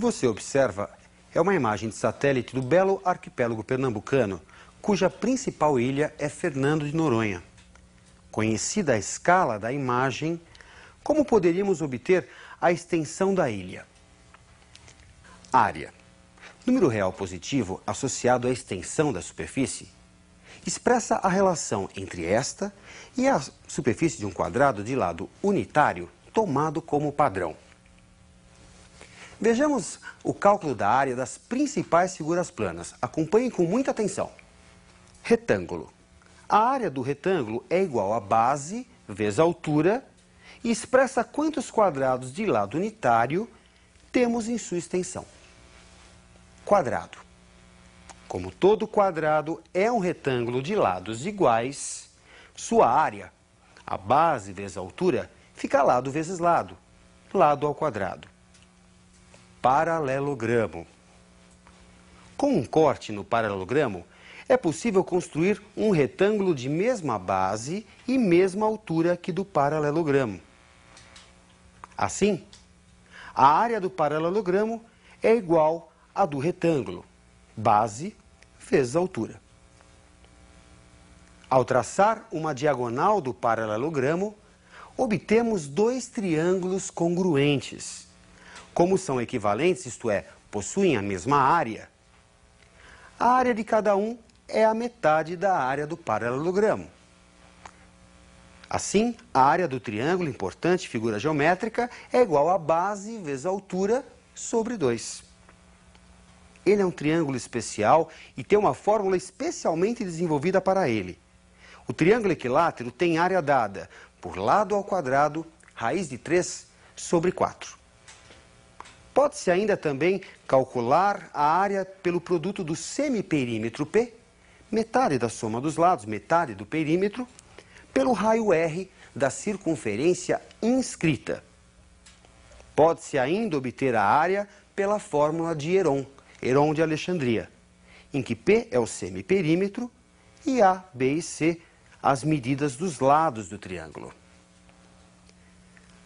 você observa é uma imagem de satélite do belo arquipélago pernambucano, cuja principal ilha é Fernando de Noronha. Conhecida a escala da imagem, como poderíamos obter a extensão da ilha? Área. Número real positivo associado à extensão da superfície expressa a relação entre esta e a superfície de um quadrado de lado unitário tomado como padrão. Vejamos o cálculo da área das principais figuras planas. Acompanhem com muita atenção. Retângulo. A área do retângulo é igual a base vezes a altura e expressa quantos quadrados de lado unitário temos em sua extensão. Quadrado. Como todo quadrado é um retângulo de lados iguais, sua área, a base vezes a altura, fica lado vezes lado, lado ao quadrado. Paralelogramo. Com um corte no paralelogramo, é possível construir um retângulo de mesma base e mesma altura que do paralelogramo. Assim, a área do paralelogramo é igual à do retângulo, base vezes altura. Ao traçar uma diagonal do paralelogramo, obtemos dois triângulos congruentes. Como são equivalentes, isto é, possuem a mesma área, a área de cada um é a metade da área do paralelogramo. Assim, a área do triângulo, importante figura geométrica, é igual a base vezes a altura sobre 2. Ele é um triângulo especial e tem uma fórmula especialmente desenvolvida para ele. O triângulo equilátero tem área dada por lado ao quadrado, raiz de 3 sobre 4. Pode-se ainda também calcular a área pelo produto do semiperímetro P, metade da soma dos lados, metade do perímetro, pelo raio R da circunferência inscrita. Pode-se ainda obter a área pela fórmula de Heron de Alexandria, em que P é o semiperímetro e A, B e C as medidas dos lados do triângulo.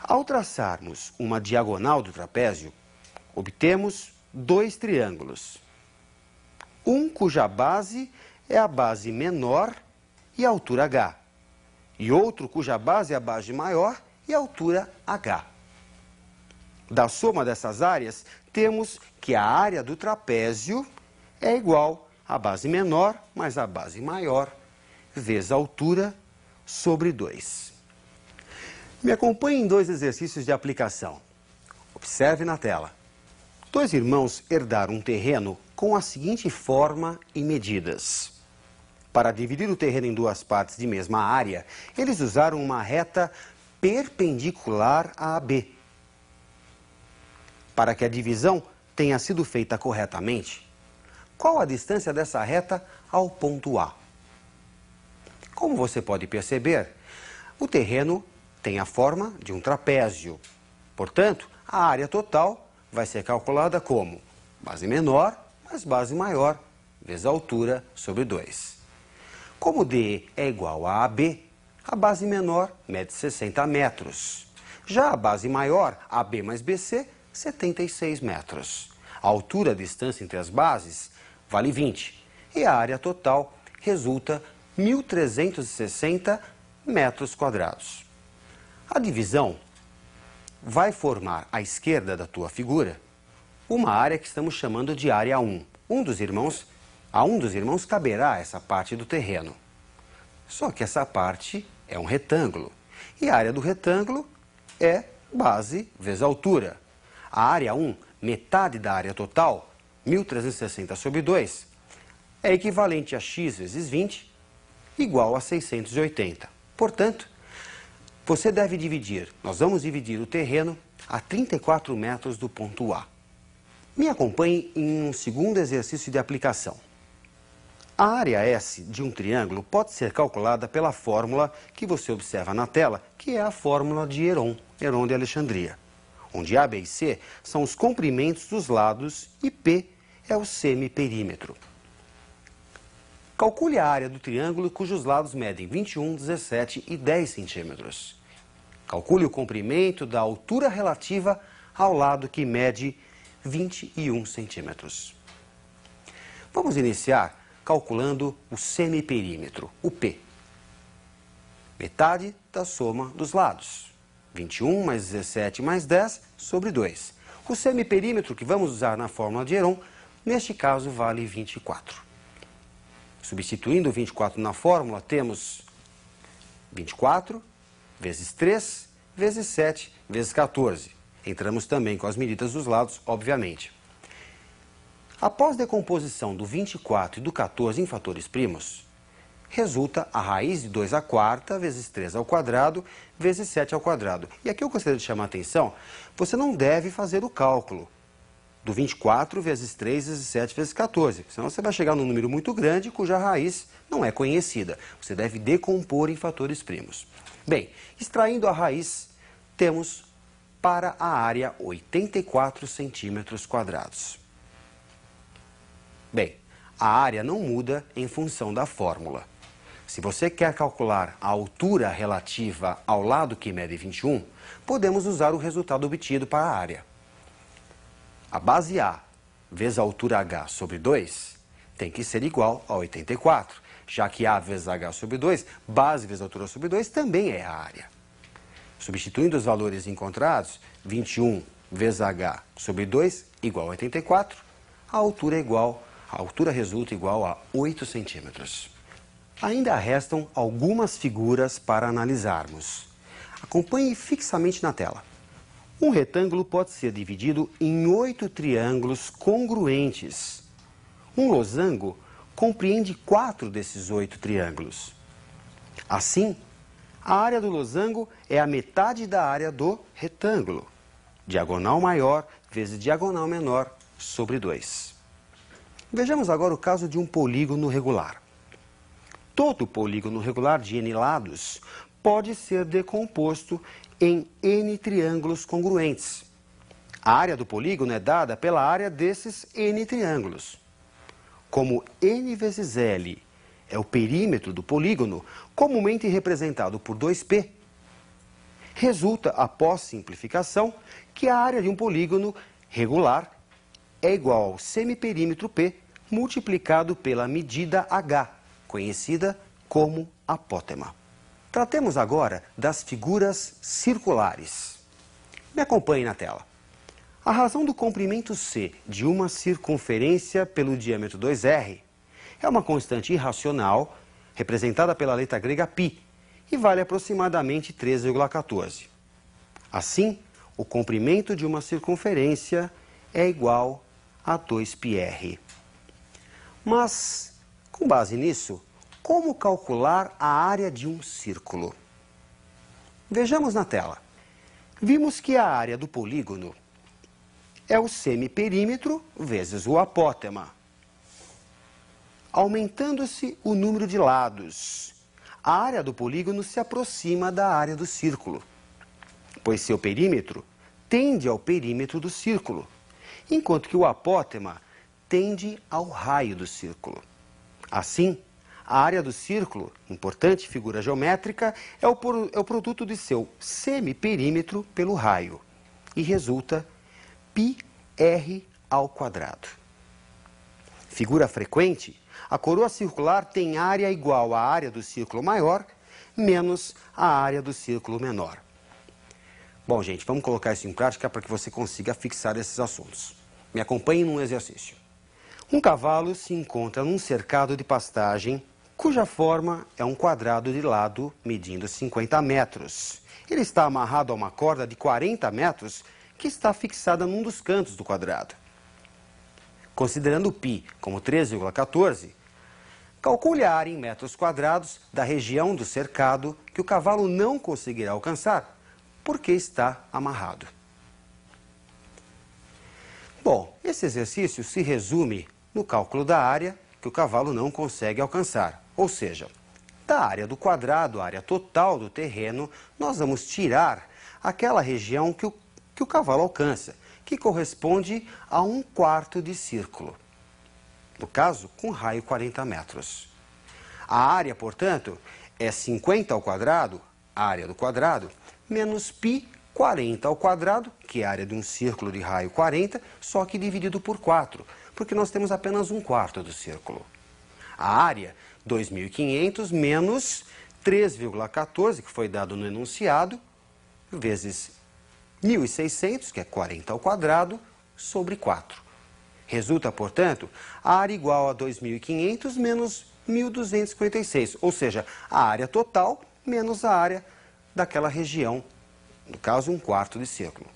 Ao traçarmos uma diagonal do trapézio, obtemos dois triângulos. Um cuja base é a base menor e a altura H, e outro cuja base é a base maior e a altura H. Da soma dessas áreas, temos que a área do trapézio é igual à base menor mais a base maior vezes a altura sobre 2. Me acompanhe em dois exercícios de aplicação. Observe na tela. Dois irmãos herdaram um terreno com a seguinte forma e medidas. Para dividir o terreno em duas partes de mesma área, eles usaram uma reta perpendicular a AB. Para que a divisão tenha sido feita corretamente, qual a distância dessa reta ao ponto A? Como você pode perceber, o terreno tem a forma de um trapézio. Portanto, a área total vai ser calculada como base menor mais base maior vezes a altura sobre 2. Como DE é igual a AB, a base menor mede 60 metros. Já a base maior, AB mais BC, 76 metros. A altura, a distância entre as bases, vale 20. E a área total resulta 1.360 metros quadrados. A divisão vai formar à esquerda da tua figura uma área que estamos chamando de área 1. A um dos irmãos caberá essa parte do terreno. Só que essa parte é um retângulo. E a área do retângulo é base vezes altura. A área 1, metade da área total, 1.360 sobre 2, é equivalente a x vezes 20, igual a 680. Portanto, você deve nós vamos dividir o terreno a 34 metros do ponto A. Me acompanhe em um segundo exercício de aplicação. A área S de um triângulo pode ser calculada pela fórmula que você observa na tela, que é a fórmula de Heron de Alexandria, onde A, B e C são os comprimentos dos lados e P é o semiperímetro. Calcule a área do triângulo cujos lados medem 21, 17 e 10 centímetros. Calcule o comprimento da altura relativa ao lado que mede 21 centímetros. Vamos iniciar calculando o semiperímetro, o P. Metade da soma dos lados. 21 mais 17 mais 10 sobre 2. O semiperímetro que vamos usar na fórmula de Heron, neste caso, vale 24. Substituindo o 24 na fórmula, temos 24 vezes 3 vezes 7 vezes 14. Entramos também com as medidas dos lados, obviamente. Após decomposição do 24 e do 14 em fatores primos, resulta a raiz de 2 à quarta vezes 3 ao quadrado vezes 7 ao quadrado. E aqui eu gostaria de chamar a atenção, você não deve fazer o cálculo do 24 vezes 3 vezes 7 vezes 14, senão você vai chegar num número muito grande cuja raiz não é conhecida. Você deve decompor em fatores primos. Bem, extraindo a raiz, temos para a área 84 centímetros quadrados. Bem, a área não muda em função da fórmula. Se você quer calcular a altura relativa ao lado que mede 21, podemos usar o resultado obtido para a área. A base A vezes a altura H sobre 2 tem que ser igual a 84, já que A vezes H sobre 2, base vezes altura sobre 2, também é a área. Substituindo os valores encontrados, 21 vezes H sobre 2 igual a 84, a altura resulta igual a 8 centímetros. Ainda restam algumas figuras para analisarmos. Acompanhe fixamente na tela. Um retângulo pode ser dividido em 8 triângulos congruentes. Um losango compreende 4 desses 8 triângulos. Assim, a área do losango é a metade da área do retângulo. Diagonal maior vezes diagonal menor sobre 2. Vejamos agora o caso de um polígono regular. Todo polígono regular de n lados pode ser decomposto em n triângulos congruentes. A área do polígono é dada pela área desses n triângulos. Como n vezes L é o perímetro do polígono, comumente representado por 2π, resulta, após simplificação, que a área de um polígono regular é igual ao semiperímetro P multiplicado pela medida H, conhecida como apótema. Tratemos agora das figuras circulares. Me acompanhe na tela. A razão do comprimento C de uma circunferência pelo diâmetro 2r é uma constante irracional representada pela letra grega π e vale aproximadamente 13,14. Assim, o comprimento de uma circunferência é igual a 2πr. Mas, com base nisso, como calcular a área de um círculo? Vejamos na tela. Vimos que a área do polígono é o semiperímetro vezes o apótema. Aumentando-se o número de lados, a área do polígono se aproxima da área do círculo, pois seu perímetro tende ao perímetro do círculo, enquanto que o apótema tende ao raio do círculo. Assim, a área do círculo, importante figura geométrica, é o produto de seu semiperímetro pelo raio e resulta πr ao quadrado. Figura frequente, a coroa circular tem área igual à área do círculo maior menos a área do círculo menor. Bom, gente, vamos colocar isso em prática para que você consiga fixar esses assuntos. Me acompanhe num exercício. Um cavalo se encontra num cercado de pastagem cuja forma é um quadrado de lado medindo 50 metros. Ele está amarrado a uma corda de 40 metros que está fixada num dos cantos do quadrado. Considerando π como 13,14, calcule a área em metros quadrados da região do cercado que o cavalo não conseguirá alcançar porque está amarrado. Bom, esse exercício se resume no cálculo da área que o cavalo não consegue alcançar. Ou seja, da área do quadrado, a área total do terreno, nós vamos tirar aquela região que o cavalo alcança, que corresponde a 1/4 de círculo. No caso, com raio 40 metros. A área, portanto, é 50 ao quadrado, a área do quadrado, menos π 40 ao quadrado, que é a área de um círculo de raio 40, só que dividido por 4, porque nós temos apenas 1/4 do círculo. A área, 2.500 menos 3,14, que foi dado no enunciado, vezes 1.600, que é 40 ao quadrado, sobre 4. Resulta, portanto, a área igual a 2.500 menos 1.256, ou seja, a área total menos a área daquela região, no caso, 1/4 de círculo.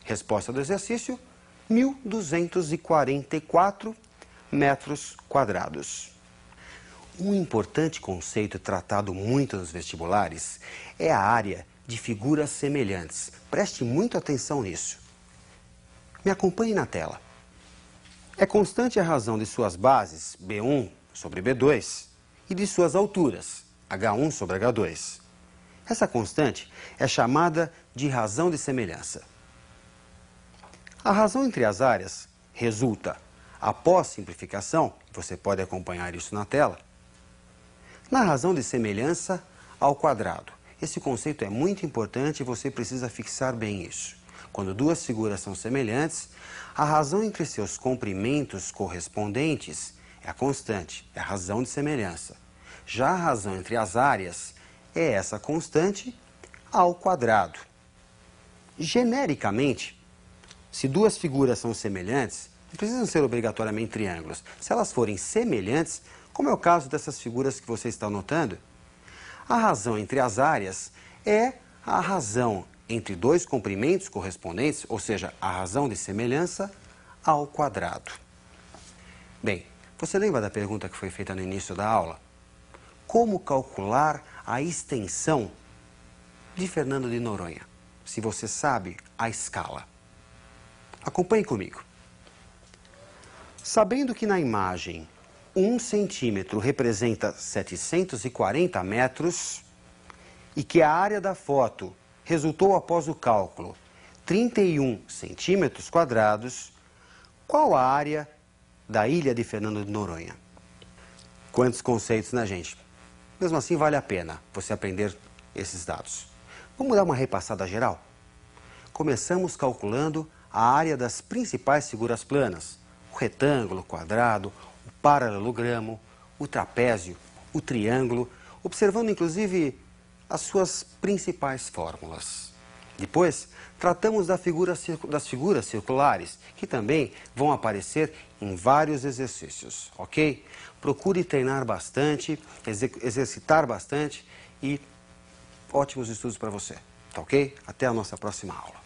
Resposta do exercício, 1.244 metros quadrados. Um importante conceito tratado muito nos vestibulares é a área de figuras semelhantes. Preste muita atenção nisso. Me acompanhe na tela. É constante a razão de suas bases, B1 sobre B2, e de suas alturas, H1 sobre H2. Essa constante é chamada de razão de semelhança. A razão entre as áreas resulta, após simplificação, você pode acompanhar isso na tela, na razão de semelhança ao quadrado. Esse conceito é muito importante e você precisa fixar bem isso. Quando duas figuras são semelhantes, a razão entre seus comprimentos correspondentes é a constante, é a razão de semelhança. Já a razão entre as áreas é essa constante ao quadrado. Genericamente, se duas figuras são semelhantes, não precisam ser obrigatoriamente triângulos. Se elas forem semelhantes, como é o caso dessas figuras que você está notando, a razão entre as áreas é a razão entre dois comprimentos correspondentes, ou seja, a razão de semelhança ao quadrado. Bem, você lembra da pergunta que foi feita no início da aula? Como calcular a extensão de Fernando de Noronha, se você sabe a escala? Acompanhe comigo. Sabendo que na imagem 1 centímetro representa 740 metros e que a área da foto resultou após o cálculo 31 centímetros quadrados, qual a área da ilha de Fernando de Noronha? Quantos conceitos, né, gente? Mesmo assim, vale a pena você aprender esses dados. Vamos dar uma repassada geral? Começamos calculando a área das principais figuras planas: o retângulo, o quadrado, o paralelogramo, o trapézio, o triângulo, observando inclusive as suas principais fórmulas. Depois, tratamos das figuras circulares, que também vão aparecer em vários exercícios, ok? Procure treinar bastante, exercitar bastante e ótimos estudos para você, tá ok? Até a nossa próxima aula.